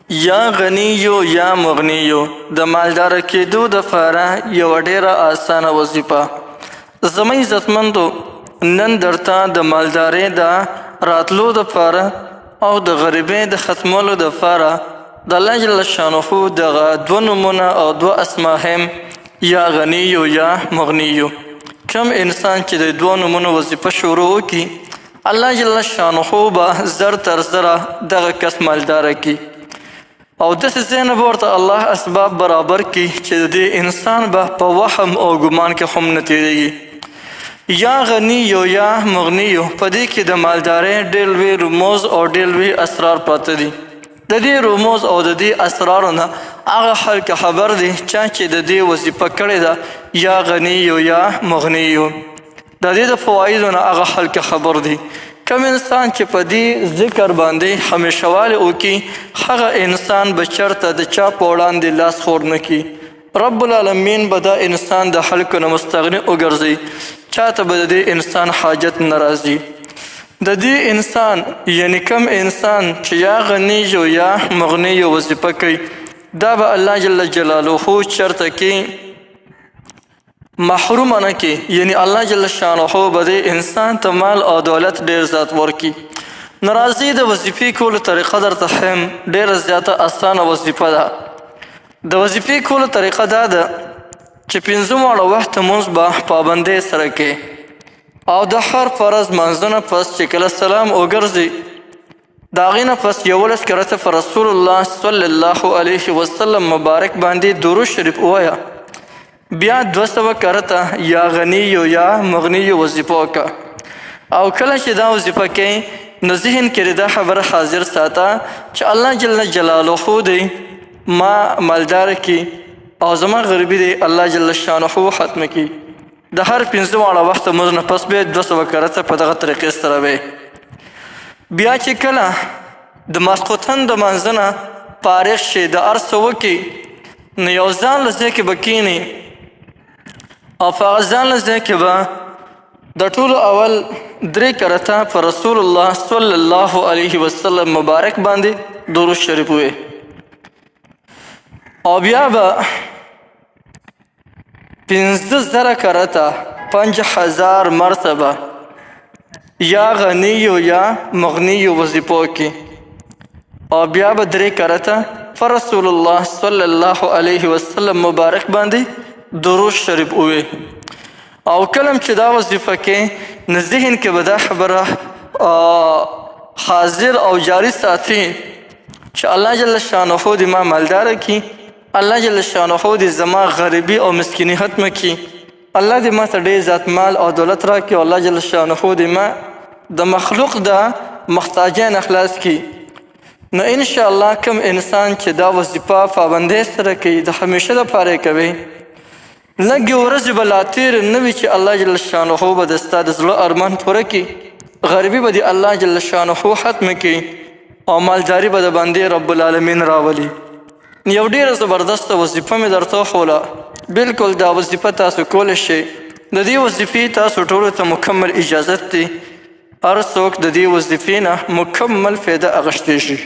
یا غنیو یا مغنیو د مالدار کېدو دپاره یوه ډیره اسانه وظیفه. زما عزتمندو، نن درته د مالدارۍ د راتلو دپاره او د غریبۍ د ختمولو دپاره د الله جل شانه دغه دوه نومونه او دوه اسما هم یا غنیو یا مغنیو. کم انسان چې د دوه نومونو وظیفه شروع وکړي، الله جل شانه به زر تر زره دغه کس مالداره کړي او داسې ځای نه به ورته الله اسباب برابر کړي چې د دې انسان به په وهم او ګمان کې هم نه تېرېږي. یا غنیو یا مغنیو، په دې کې د مالدارۍ ډېر لوی رموز او ډېر لوی اسرار پراته دي. د دې رموز او د دې اسرارو نه هغه خلک خبر دي چا چې د دې وظیفه کړې ده یا غنیو یا مغنیو. د دې د فوایدو نه هغه خلک خبر دي. کم انسان چې په دې ذکر باندې همیشهوالی وکړي، هغه انسان به چېرته د چا په وړاندې لاس خور نه کړي. رب العالمین به دا انسان د خلکو نه مستغني وګرځي، چاته به د دې انسان حاجت نه راځي. د دې انسان یعنی کم انسان چې یا غنیو یا مغنیو وظیفه کوي، دا به الله جل جلاله چېرته کې محروم نه کی، یعنی الله جل شانه به دې انسان ته مال او دولت ډیر زیات ورکي. ناراضي د وظیفې کولو طریقه درته هم ډیره زیاته اسانه وظیفه ده. د وظیفې کولو طریقه دا ده چې 5 واړه وخت لمونځ به پابندۍ سره کې او د هر فرض منځونه پس چې کله سلام وګرځي، د هغې نه پس 11 کرته په رسول الله صلی الله علیه وسلم مبارک باندې درود شریف ووایه. بیا 200 کرته یا غنیو یا مغنیو وظیفه وکړه. او کله چې دا وظیفه کوي نو ذهن کې دا خبره حاضر ساته چې الله جل جلاله دی ما مالدار کی او زما غریبي دی الله جل شانه ختم کی. د هر 5 واړه وخت لمونځ نه پس بیا 200 کرته په دغه طریقې سره وی. بیا چې کله د ماسخوتن د منځه نه فارغ شي، د هر څه وکړي، نو یو ځان له ځای کې به کښېني او په هغه ځان له ځای کې به د ټولو اول 3 کرته په رسول الله صلی الله علیه وسلم مبارک باندې درود شریف ووایي. او بیا به 15,000 کرته 5,000 مرتبه یا غنیو یا مغنیو وظیفه وکړي. او بیا به 3 کرته په رسول الله صلی الله علیه وسلم مبارک باندې درود شریف ووایي. او کلم چې دا وظیفه کې نو ذهن کې به دا خبره حاضر او جاری ساتي چې الله جل شانه دې ما مالداره کړي، الله جل شانه دې زما غریبي او مسکیني ختمه کړي، الله دې ما ته ډېر زیات مال او دولت راکړي، او الله جل شانه دې ما د مخلوق د محتاجۍ نه خلاص کړي. نو انشاءالله کم انسان چې دا وظیفه پابندۍ سره کوي، د همیشه دپاره کوي، لږې ورځې به لا تېرې نه وي چې الله جل شانه به د ستا د زړه ارمان پوره کړي، غریبي به د الله جل شانه ختمه کړي او مالداري به د باندې رب العالمین راولي. یو ډېره زبردسته وظیفه مې درته وښوله. بلکل دا وظیفه تاسو کولی شئ. د دې وظیفې تاسو ټولو ته مکمل اجازت دی. هر څوک د دې وظیفې نه مکمل فایده اخیستی شي.